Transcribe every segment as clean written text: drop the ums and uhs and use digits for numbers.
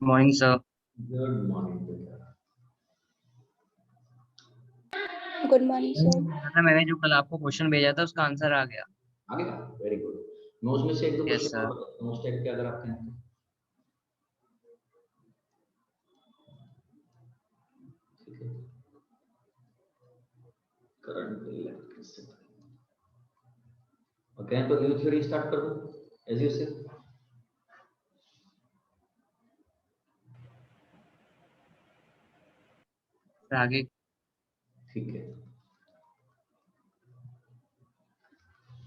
Morning sir. Good morning बेटा। Good morning sir. मैंने जो कल आपको क्वेश्चन भेजा था उसका आंसर आ गया। आ गया, वेरी गुड। नोट्स में से एक दो यस क्वेश्चन सर। और नोट्स टाइप के अगर आपके हैं तो। ठीक है। Current electricity. ओके, तो न्यू थ्योरी स्टार्ट कर दूं एज यू से। आगे। ठीक है,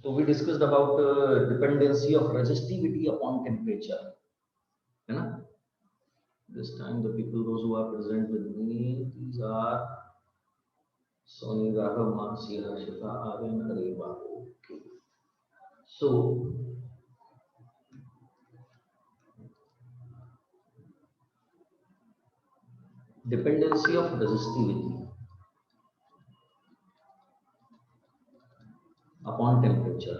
तो we discussed about dependency of resistivity upon temperature, है ना। This time the people those who are present with me, these are Sony, Raghav, Mansi, Harshita, Aryan, Areva. Okay. So dependency of resistivity upon temperature.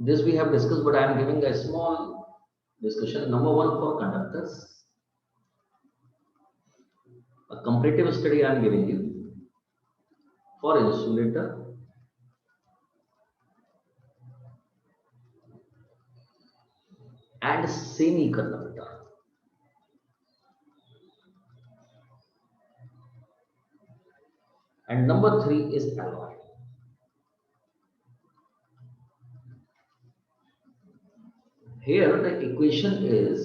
This we have discussed, but I am giving a small discussion. Number one, for conductors, a comparative study I am giving you. For insulator, and semiconductor. And number three is alloy. Here the equation is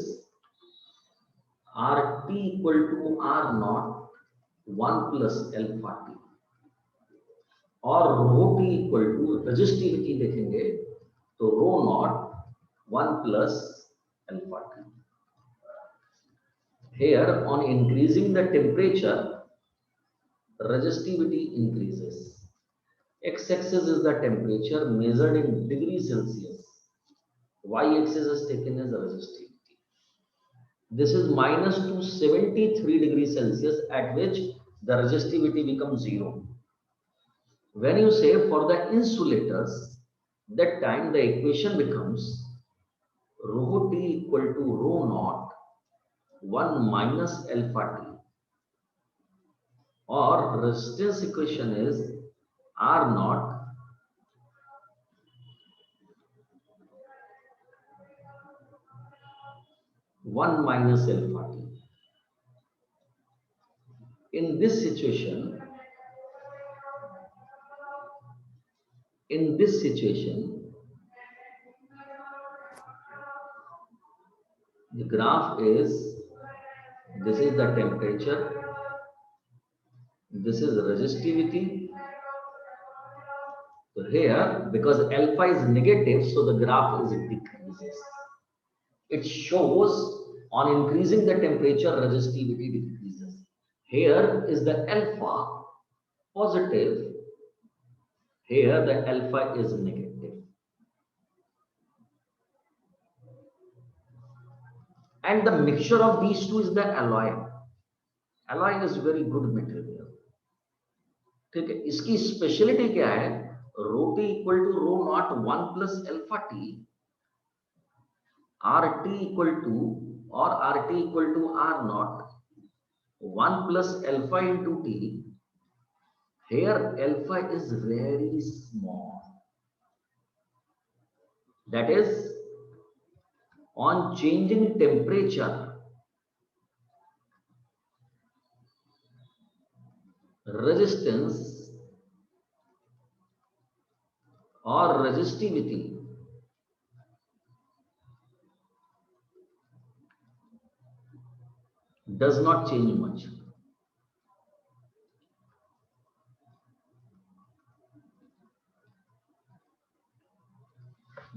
RT equal to R naught 1 plus alpha T, और rho T equal to resistivity देखेंगे तो rho naught 1 plus alpha T. Here on increasing the temperature, resistivity increases. X-axis is the temperature measured in degrees Celsius. Y-axis is taken as resistivity. This is minus 273 degrees Celsius, at which the resistivity becomes 0. When you say for the insulators, that time the equation becomes rho T equal to rho naught 1 minus alpha T, or resistance equation is R naught one minus alpha T. In this situation, the graph is, this is the temperature, this is resistivity. So here, because alpha is negative, so the graph is decreases. It shows on increasing the temperature, resistivity decreases. Here is the alpha positive, here the alpha is negative. And the mixture of these two is the alloy. Alloy is very good material. ठीक है, इसकी speciality क्या है? Rho T equal to rho naught 1 plus alpha T, R T equal to, और R T equal to R naught 1 plus alpha into T. Here alpha is very small. That is, on changing temperature, resistance or resistivity does not change much.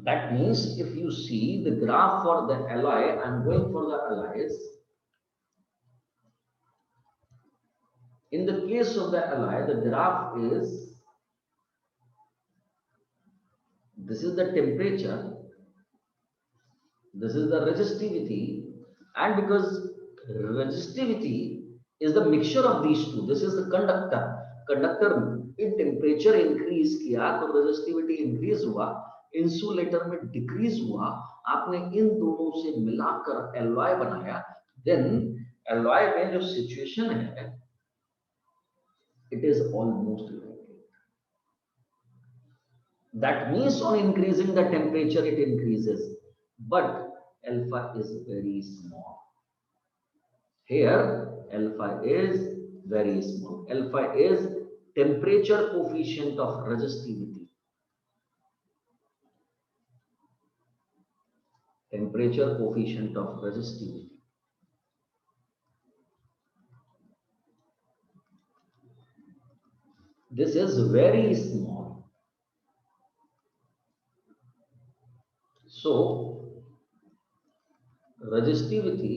That means if you see the graph for the alloy, I am going for the alloys. In the case of the alloy, the graph is, this is the temperature, this is the resistivity, and because resistivity is the mixture of these two, this is the conductor. Conductor में temperature increase किया तो resistivity increase हुआ, insulator में decrease हुआ, आपने इन दोनों से मिलाकर एलॉय बनाया, देन एलॉय में जो सिचुएशन है it is almost evaporate. That means on increasing the temperature it increases, but alpha is very small. Here alpha is very small. Alpha is temperature coefficient of resistivity. Temperature coefficient of resistivity. This is very small. So resistivity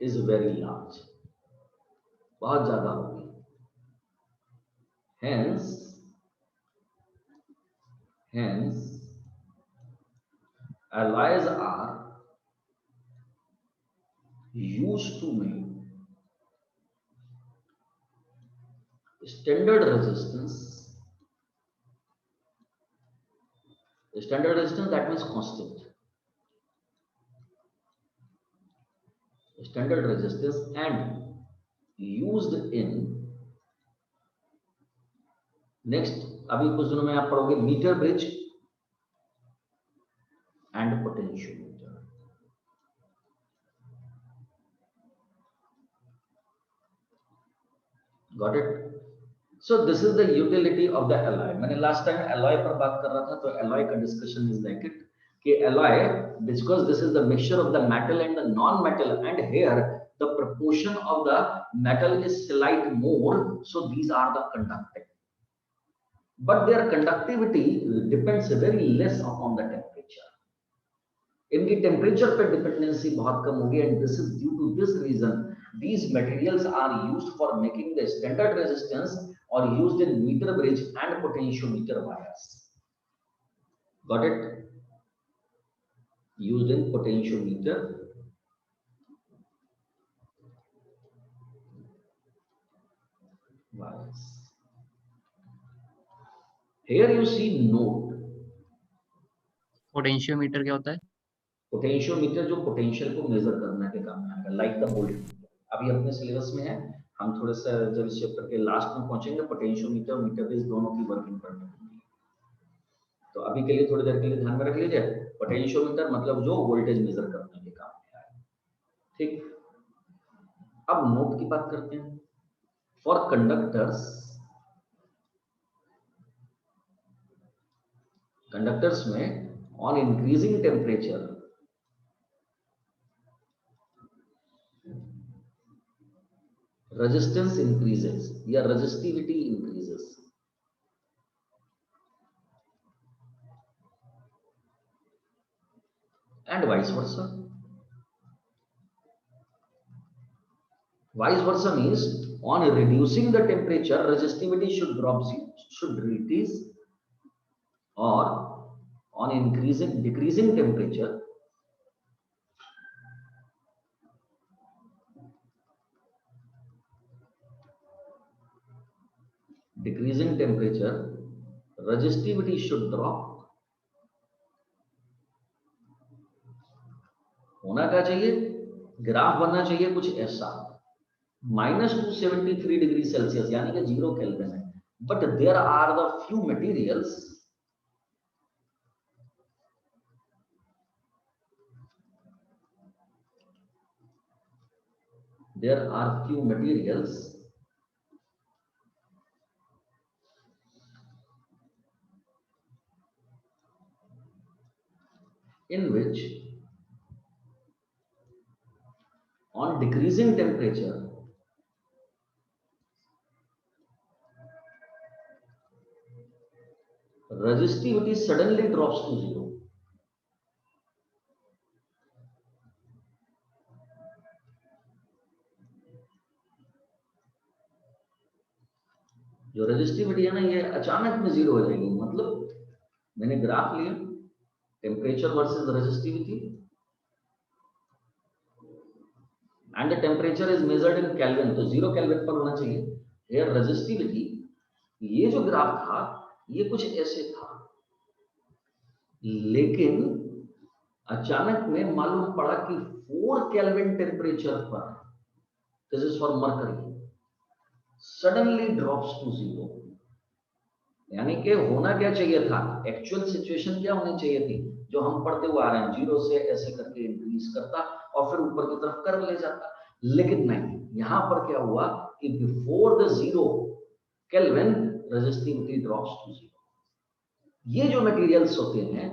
is very large, बहुत ज्यादा होगी. Hence alloys are used to make standard resistance. Standard resistance, that means constant. Standard resistance and used in next, अभी कुछ दिनों में आप पढ़ोगे metre bridge and potentiometer. Got it? So this is the utility of the alloy. मैंने last time alloy पर बात कर रहा था, तो alloy का discussion is like it कि alloy, because this is the mixture of the metal and the non-metal, and here the proportion of the metal is slight more, so these are the conductive, but their conductivity depends very less upon the temperature. इनकी temperature पे dependency बहुत कम होगी, and this is due to this reason these materials are used for making the standard resistance or used in meter bridge and potentiometer wires. Got it? Used in potentiometer wires. Here you see note. Potentiometer क्या होता है? Potentiometer जो potential को major करने के काम में आएगा, लाइक द वोल्टमीटर. अभी अपने सिलेबस में है, हम थोड़े सा जब इस चैप्टर के लास्ट में पहुंचेंगे पोटेंशियोमीटर मीटर बेस दोनों की वर्किंग करनी होगी. तो अभी के लिए थोड़ी देर के लिए ध्यान में रख लीजिए, पोटेंशियोमीटर मतलब जो वोल्टेज मेजर करने के काम में आए. ठीक, अब नोट की बात करते हैं. फॉर कंडक्टर्स में on increasing temperature resistance increases या resistivity increases. And vice versa. Vice versa means on reducing the temperature, resistivity should decrease, or on decreasing temperature, resistivity should drop. होना क्या चाहिए? ग्राफ बनना चाहिए कुछ ऐसा, -273 डिग्री सेल्सियस यानी कि 0 केल्विन है. But there are the few materials in which on decreasing temperature resistivity suddenly drops to 0. जो रेजिस्टिविटी है ना, ये अचानक में 0 हो जाएगी. मतलब मैंने ग्राफ लिया temperature versus resistivity, and the temperature is measured in Kelvin, तो 0 Kelvin पर होना चाहिए. Here resistivity, ये जो ग्राफ था ये कुछ ऐसे था, लेकिन अचानक में मालूम पड़ा कि 4 केल्विन टेम्परेचर पर, this is for mercury, suddenly drops to 0. यानी कि होना क्या चाहिए था, एक्चुअल सिचुएशन क्या होनी चाहिए थी, जो हम पढ़ते हुए आ रहे हैं, 0 से ऐसे करके इंक्रीज करता और फिर ऊपर की तरफ कर्व ले जाता. लेकिन नहीं, यहां पर क्या हुआ कि before the 0 kelvin resistivity drops to 0. ये जो मटेरियल्स होते हैं,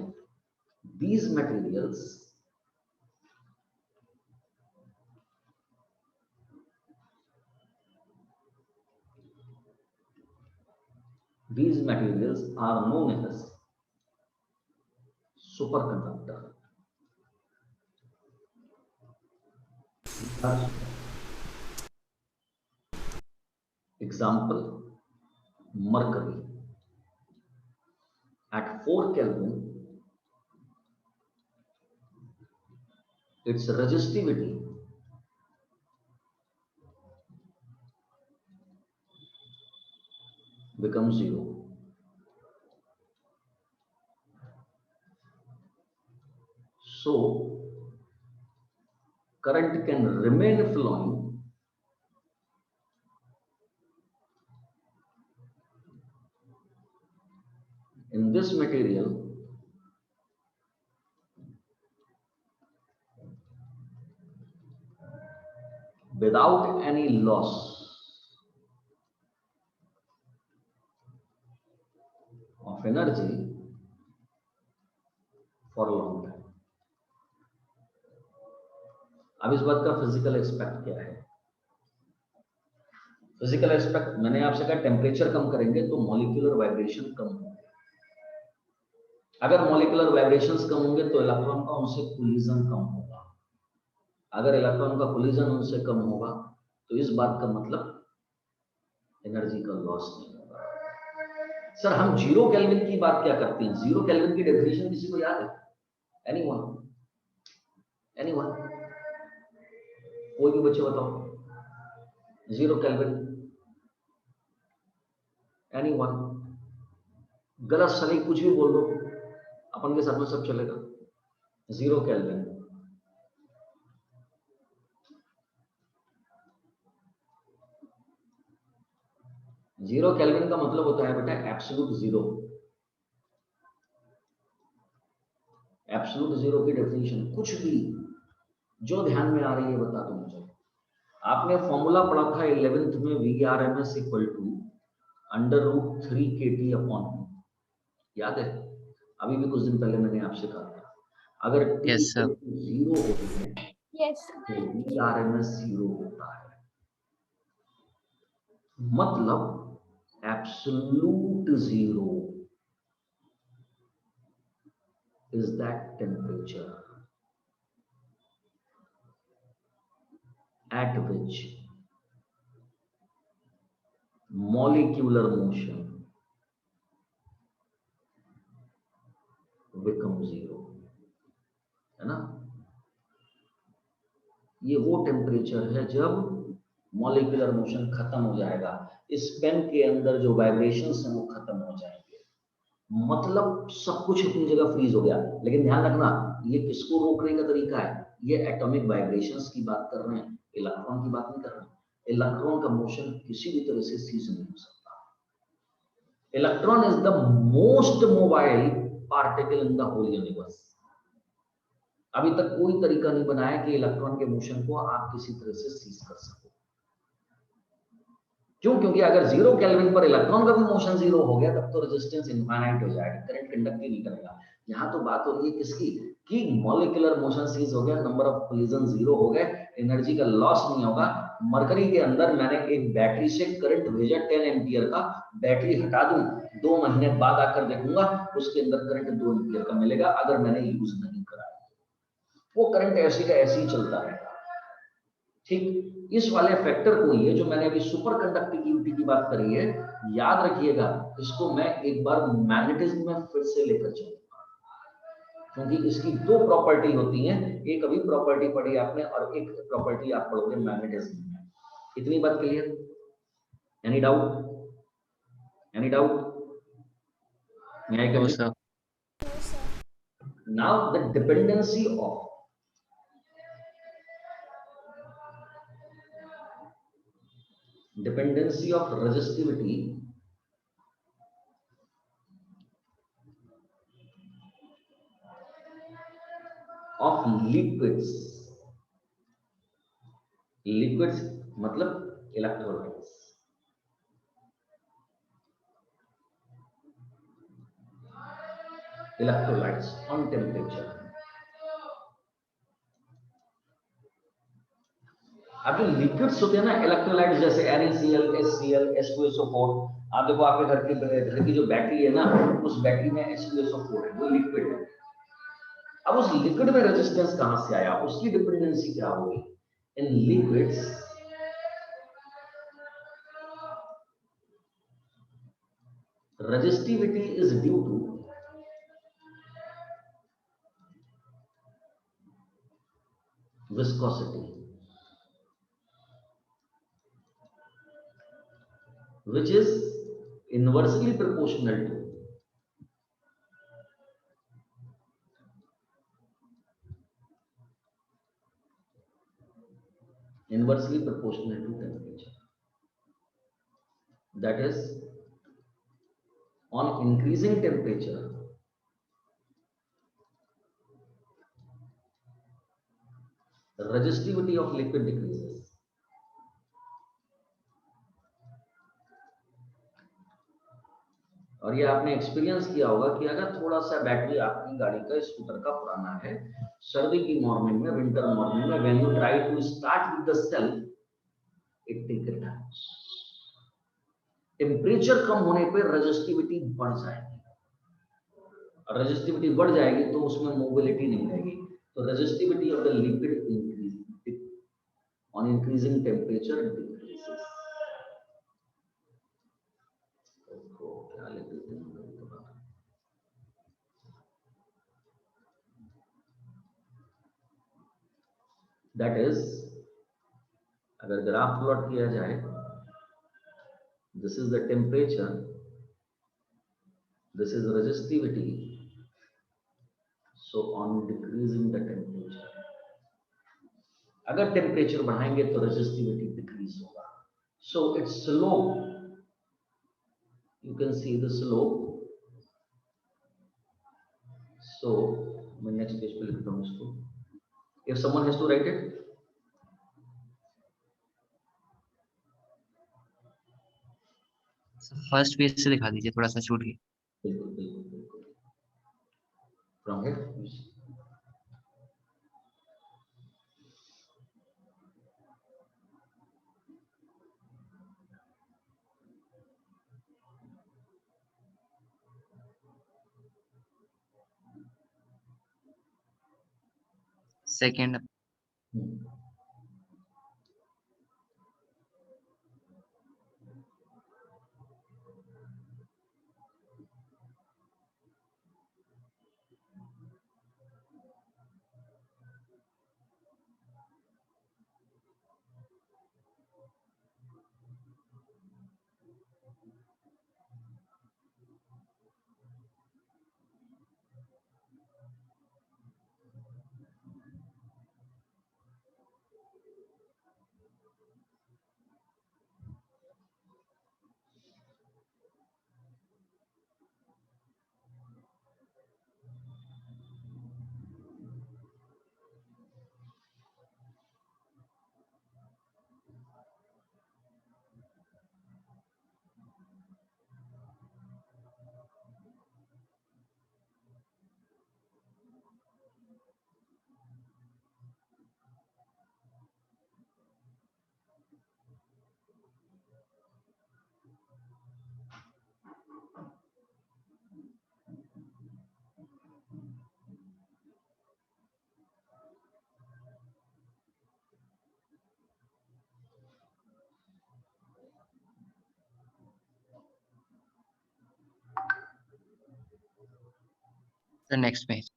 these materials are known as superconductor. Example, mercury at 4 Kelvin, its resistivity becomes 0. So current can remain flowing in this material without any loss of energy for a long time. अब इस बात का physical aspect क्या है? Physical aspect मैंने आपसे कहा, temperature कम करेंगे तो मॉलिक्यूलर वाइब्रेशन कम होंगे. अगर मॉलिक्यूलर वाइब्रेशंस कम होंगे तो इलेक्ट्रॉन का उनसे कोलिजन कम होगा. अगर इलेक्ट्रॉन का कोलिजन उनसे कम होगा तो इस बात का मतलब एनर्जी का लॉस नहीं होगा. सर हम 0 केल्विन की बात क्या करते हैं? 0 केल्विन की डेफिनेशन किसी को याद है? एनीवन? कोई भी बच्चे बताओ 0 केल्विन. एनीवन? गलत सही कुछ भी बोल दो, अपन के साथ में सब चलेगा. 0 केल्विन 0 केल्विन का मतलब होता है बेटा एब्सोल्यूट जीरो. एब्सोल्यूट जीरो की डेफिनेशन कुछ भी जो ध्यान में आ रही है बता दो मुझे. आपने फॉर्मूला पढ़ा था 11th में, VRMS equal to √3 kT upon, याद है? अभी भी कुछ दिन पहले मैंने आपसे कहा था, अगर T Yes, sir. 0 होती है Yes. तो VRMS 0 होता है. मतलब absolute zero is that temperature at which molecular motion becomes zero. है ना? ये वो टेम्परेचर है जब मॉलिक्यूलर मोशन खत्म हो जाएगा, इस पेन के अंदर जो वाइब्रेशंस हैं वो खत्म हो जाएंगे. मतलब सब कुछ अपनी जगह फ्रीज हो गया. लेकिन ध्यान रखना, ये किसको रोकने का तरीका है? ये एटॉमिक वाइब्रेशंस की बात कर रहे हैं, इलेक्ट्रॉन की बात नहीं कर रहे हैं. इलेक्ट्रॉन का मोशन किसी भी तरह से सीज नहीं हो सकता. Electron is the most mobile particle in the whole universe. अभी तक कोई तरीका नहीं बनाया कि इलेक्ट्रॉन के मोशन को आप किसी तरह से सीज कर सको. क्यों? क्योंकि अगर 0 केल्विन पर इलेक्ट्रॉन का भी मोशन 0 हो गया तब तो रेजिस्टेंस इनफाइनाइट हो जाएगा, करंट कंडक्टिव नहीं करेगा. यहां तो बात हो रही है किसकी? कि मॉलिक्यूलर मोशन सीज हो गया, नंबर ऑफ कोलिजन 0 हो गए, एनर्जी का लॉस नहीं होगा. मरकरी के अंदर मैंने एक बैटरी से करंट भेजा 10 एम्पियर का, बैटरी हटा दूं, 2 महीने बाद आकर देखूंगा उसके अंदर करंट 2 एम्पियर का मिलेगा. अगर मैंने यूज नहीं करा वो करंट ऐसी का ऐसी ही चलता रहेगा. ठीक इस वाले फैक्टर को, ये जो मैंने अभी सुपर कंडक्टिविटी की बात करी है, याद रखिएगा. इसको मैं एक बार मैग्नेटिज्म में फिर से लेकर चलूंगा. क्योंकि इसकी दो प्रॉपर्टी होती हैं, एक अभी प्रॉपर्टी पढ़ी आपने और एक प्रॉपर्टी आप पढ़ोगे मैग्नेटिज्म में। इतनी बात clear? Any doubt? Any doubt? No, sir. Now the dependency of resistivity of liquids मतलब electrolytes, on temperature। अब जो लिक्विड्स होते हैं ना इलेक्ट्रोलाइट्स, जैसे NaCl, HCl, H2SO4, आप देखो आपके घर की जो बैटरी है ना, उस बैटरी में H2SO4 है, वो लिक्विड है। अब उस लिक्विड में रेजिस्टेंस कहां से आया, उसकी डिपेंडेंसी क्या होगी? In liquids resistivity is due to viscosity, which is inversely proportional to temperature. That is, on increasing temperature, the resistivity of liquid decreases. और ये आपने एक्सपीरियंस किया होगा कि अगर थोड़ा सा बैटरी आपकी गाड़ी का, स्कूटर का पुराना है, सर्दी की मॉर्निंग में, विंटर मॉर्निंग में, when you try to start with the self, it take time. Temperature कम होने पर रेजिस्टिविटी बढ़ जाएगी, और रेजिस्टिविटी बढ़ जाएगी तो उसमें मोबिलिटी नहीं रहेगी, तो resistivity of the liquid increase on increasing temperature decreases. क्या लिख देते हैं? दैट इज, अगर ग्राफ प्लॉट किया जाए, this is the temperature, this is resistivity, so on decreasing the temperature, अगर टेम्परेचर बढ़ाएंगे तो रेजिस्टिविटी डिक्रीज होगा। So it's slope, you can see the slope। so मैं नेक्स्ट पेज पे लिखता हूं इसको, if someone has to write it। First page से दिखा दीजिए, थोड़ा सा छूट गया। बिल्कुल बिल्कुल बिल्कुल, from here. Second. The next page।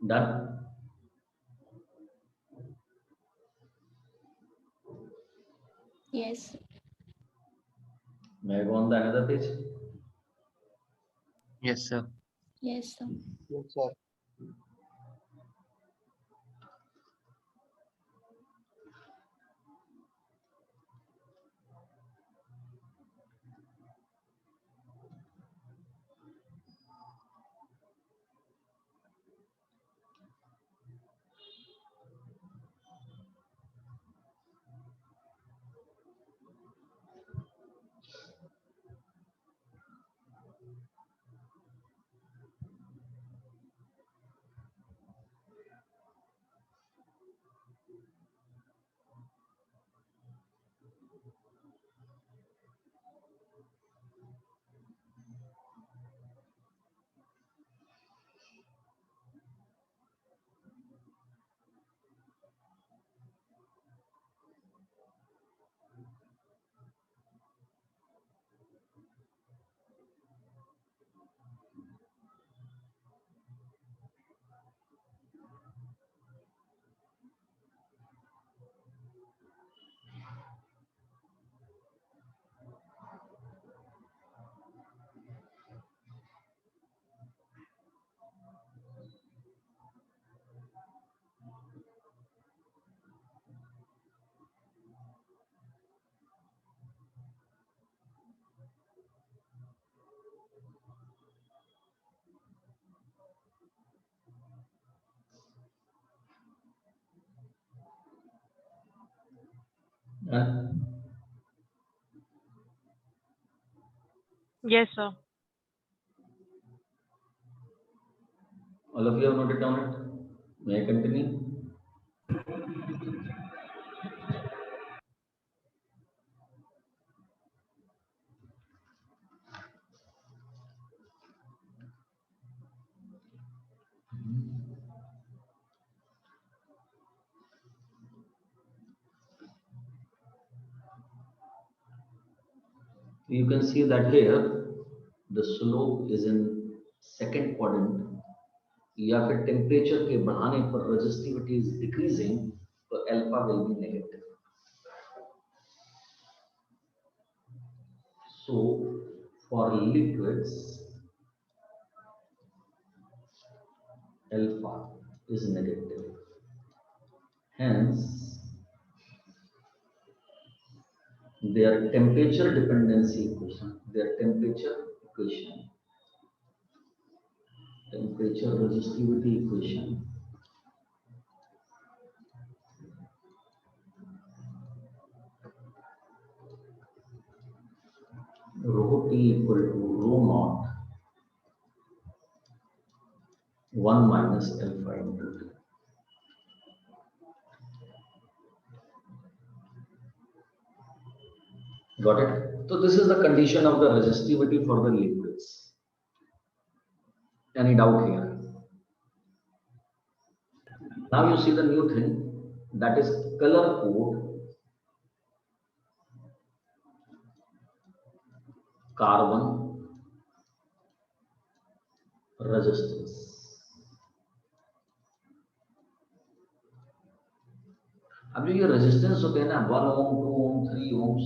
Done. Yes. May I go on the another page? Yes, sir. Yes, sir. Yes, sir. Done. Yes, sir. All of you have noted down it. May I continue? You can see that here the slope is in second quadrant, या फिर temperature के बढ़ाने पर resistivity is decreasing तो alpha will be negative. So for liquids alpha is negative, hence their temperature dependency equation, temperature resistivity equation rho T equal to rho naught 1 minus alpha into T. Got it? So this is the condition of the resistivity for the liquids. Any doubt here? Now you see the new thing, that is color code carbon resistance. अब जो ये resistance होते हैं ना 1 ओम 2 ओम 3 ohms,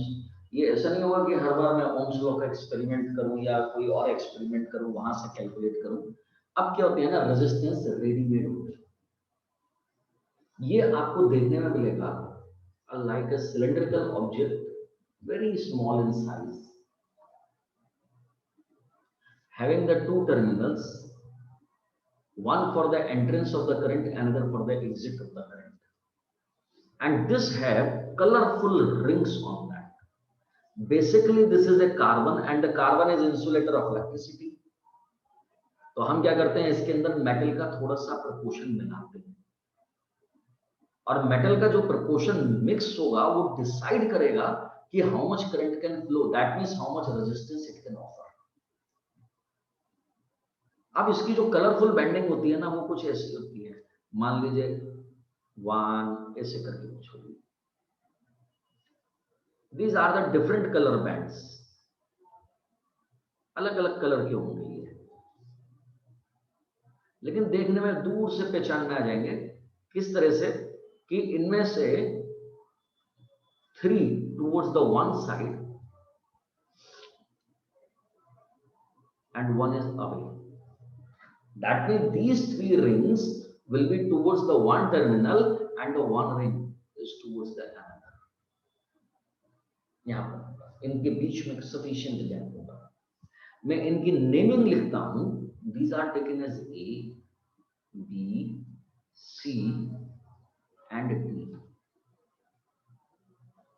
ये ऐसा नहीं होगा कि हर बार मैं ओम्स लॉ का एक्सपेरिमेंट करूं या कोई और एक्सपेरिमेंट करूं वहां से कैलकुलेट करूं. अब क्या होते हैं ना, रेजिस्टेंस रेडीमेड होते हैं. ये आपको देखने में मिलेगा like a cylindrical object, very small in size, having the two terminals, one for the entrance of the current, another for the exit of the current, and this have colorful rings on that. Basically this is a carbon and the carbon is insulator of electricity. तो हम क्या करते हैं, इसके अंदर metal का थोड़ा सा प्रपोर्शन मिलाते हैं और मेटल का जो प्रपोर्शन मिक्स होगा वो डिसाइड करेगा कि how much current can flow, that means how much resistance it can offer. अब इसकी जो कलरफुल बैंडिंग होती है ना, वो कुछ ऐसी होती है, मान लीजिए 1 ऐसे करके कुछ होगी. These are the different color bands, अलग अलग कलर के होंगे ये. लेकिन देखने में दूर से पहचान में आ जाएंगे। किस तरह से कि इनमें से 3 towards the one side and 1 is away. That means these 3 rings will be towards the one terminal and the one ring is towards the another. यहां पर इनके बीच में sufficient gap होगा। मैं इनकी नेमिंग लिखता हूं। These are taken as A, B, C and D.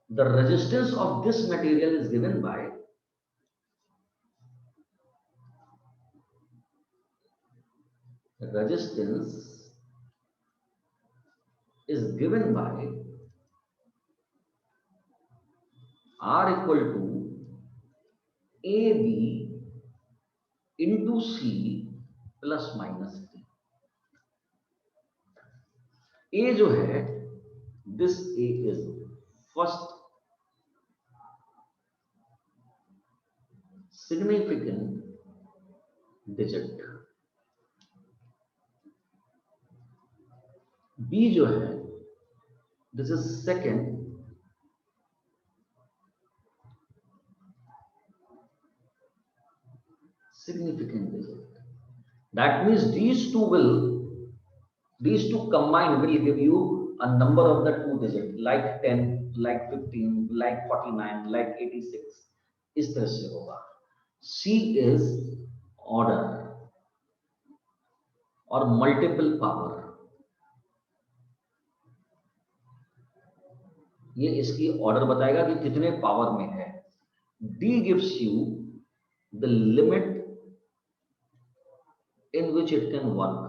The resistance of this material is given by R equal to AB into C plus minus D. A जो है, this A is first significant digit. B जो है, this is second significant digit. That means these two combined will give you a number of the 2 digit, like 10, like 15, like 49, like 86. इस तरह से होगा। C is order और multiple power। ये इसकी order बताएगा कि कितने पावर में है। D gives you the limit in which it can work.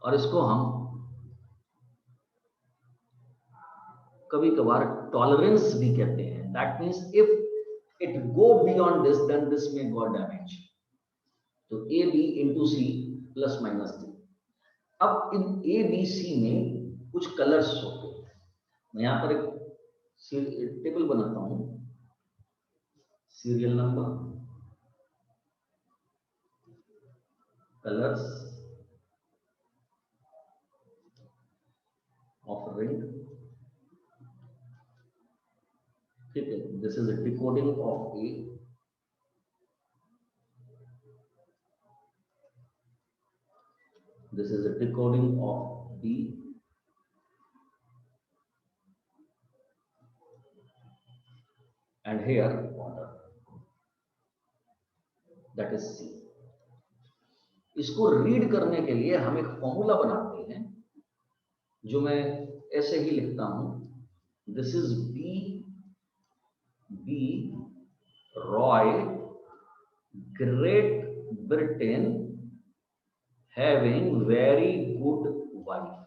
और इसको हम कभी कभार टॉलरेंस भी कहते हैं। That means if it go beyond this then this may got damage. तो A B into C plus minus D. अब इन ए बी सी में कुछ कलर्स होते हैं। मैं यहां पर एक टेबल बनाता हूं। Serial number, colours of ring, ठीक है। This is a decoding of A, this is a decoding of B, and here order, that is C. इसको रीड करने के लिए हम एक फॉर्मूला बनाते हैं जो मैं ऐसे ही लिखता हूं। This is B Roy Great Britain having very good wife.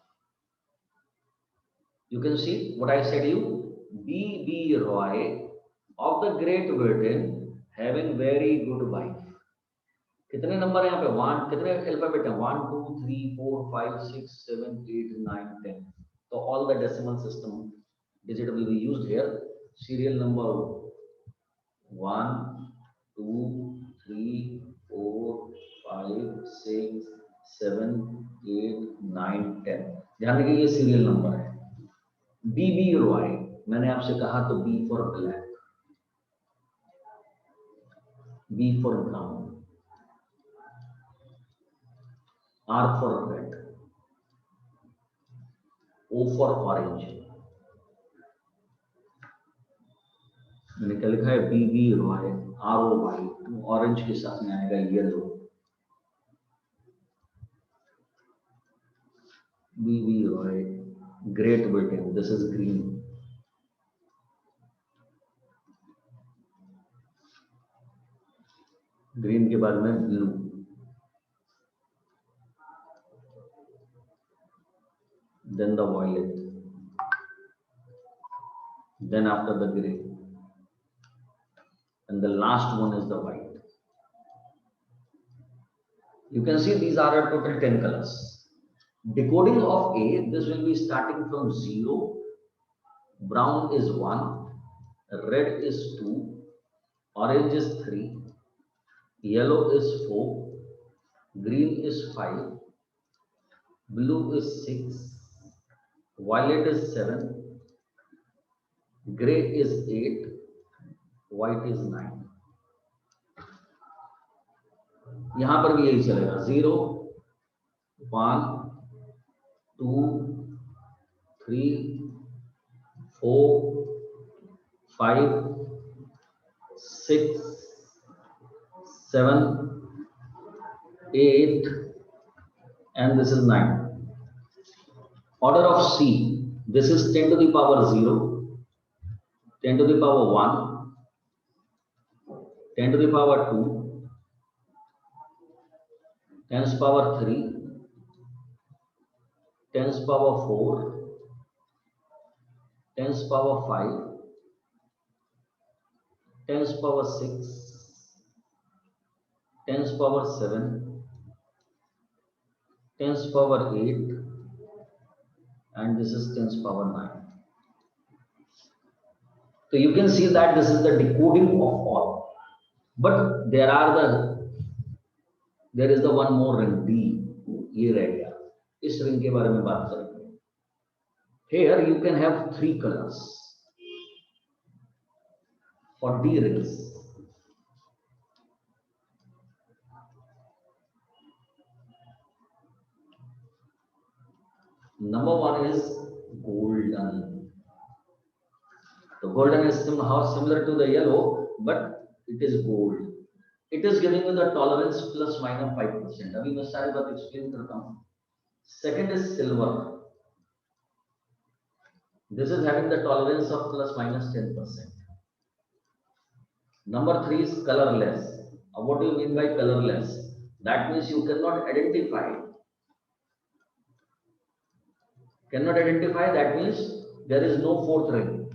You can see what I said to you. B Roy of the Great Britain having very good wife. कितने नंबर है यहाँ पे? 1, कितने अल्फाबेट है? 1 2 3 4 5 6 7 8 9 10. So all the decimal system digit will be used here. Serial number 1 2 3 4 5 6 7 8 9 10। ध्यान रखिए ये serial number है। बी रॉय, मैंने आपसे कहा तो B for black, B for brown, R for red, O for orange. मैंने क्या लिखा है? बी रॉय, ROY, ऑरेंज के साथ में आएगा yellow. B Roy, Great Britain, this is green. Green के बाद में blue, then the violet, then after the gray, and the last one is the white. You can see these are a total 10 colors. Decoding of A, this will be starting from 0, brown is 1, red is 2, orange is 3, yellow is 4, green is 5, blue is 6, violet is 7, gray is 8, white is 9. यहां पर भी यही चलेगा 0 1 2 3 4 5 6 7 8 and this is 9. Order of C, this is 10 to the power 0, 10 to the power 1, 10 to the power 2, 10's power 3, 10's power 4, 10's power 5, 10's power 6, 10's power 7, 10's power 8, and this is 10's power 9. So you can see that this is the decoding of all. But there is the one more ring D. ये रह गया. इस ring के बारे में बात करेंगे. Here you can have 3 colors for D rings. Number 1 is golden. The golden is similar to the yellow, but it is gold. It is giving you the tolerance plus minus 5%. अभी मैं सारी बात explain करता हूँ. Second is silver. This is having the tolerance of plus minus 10%. Number 3 is colorless. What do you mean by colorless? That means you cannot identify. Cannot identify, that means there is no fourth ring.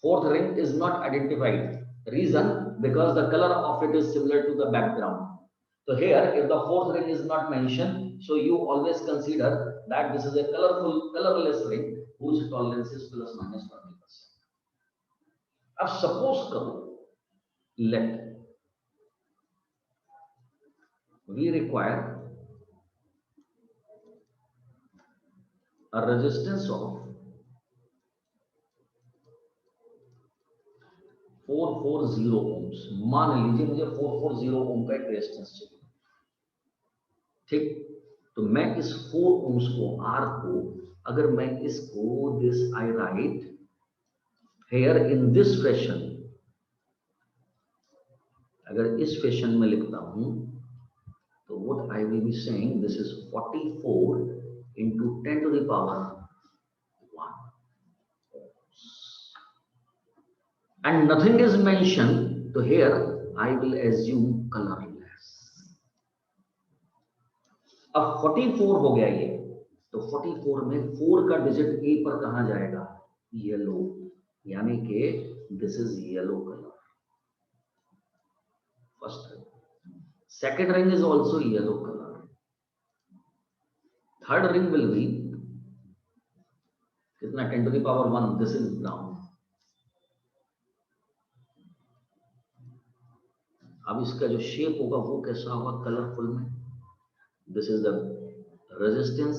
Fourth ring is not identified. Reason, because the color of it is similar to the background. So here, if the fourth ring is not mentioned, so you always consider that this is a colorless ring whose tolerance is plus minus 20%. अब suppose करो, let we require a resistance of 440 ohms. मान लीजिए मुझे 440 ओम का एक resistance चाहिए. ठीक, तो मैं इस 4 ohms को R को अगर मैं इसको this I write here in this fashion, अगर इस फैशन में लिखता हूं तो what I will be saying, this is 44 into 10 to the power 1. And nothing is mentioned, so here I will assume colorless. अब 44 हो गया ये, तो 44 में 4 का डिजिट A पर कहां जाएगा? येलो, यानी कि this is yellow colour. First ring. Second ring is also yellow colour. Third ring will be कितना? 10 to the power 1. This is brown. अब इसका जो शेप होगा वो कैसा होगा? कलरफुल में. This is the resistance,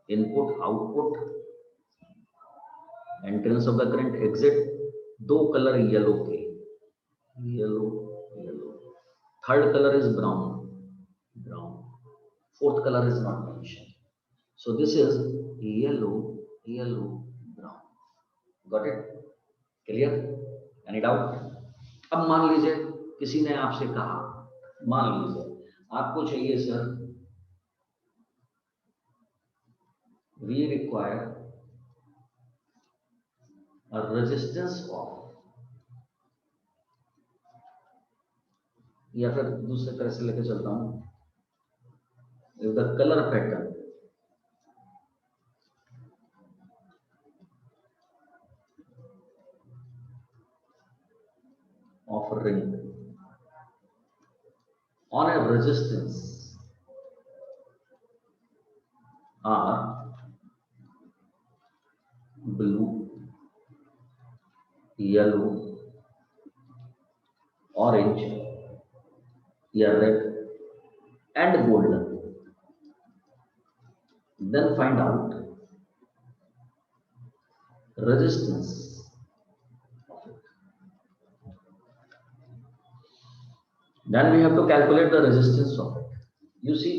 input, output, entrance of the current, exit. 2 colour yellow के, yellow yellow. Third colour is brown, brown. Fourth colour is not mention. So this is yellow yellow brown. Got it? Clear? Any doubt? अब मान लीजिए किसी ने आपसे कहा, मान लीजिए आपको चाहिए sir, we require a resistance of, या फिर दूसरे तरह से लेके चलता हूं, the colour pattern of a ring on a resistance are blue, yellow, या red and golden, then find out resistance of it. Then we have to calculate the resistance of it. You see,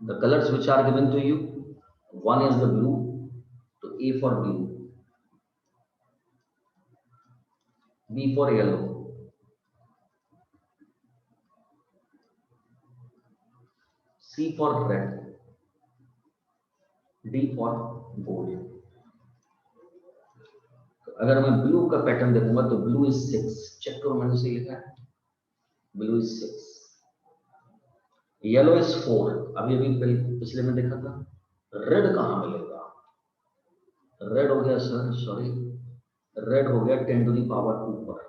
the colors which are given to you, one is the blue, so A for blue, B for yellow, C for red, D for gold. तो अगर मैं blue का pattern देखूंगा तो blue is 6, check करो मैंने सही लिखा है, ब्लू इज 6, येलो इज 4, अभी अभी पिछले में देखा था, रेड कहां मिलेगा, रेड हो गया सर, सॉरी, रेड हो गया 10 to the power 2 पर,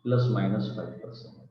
±5%।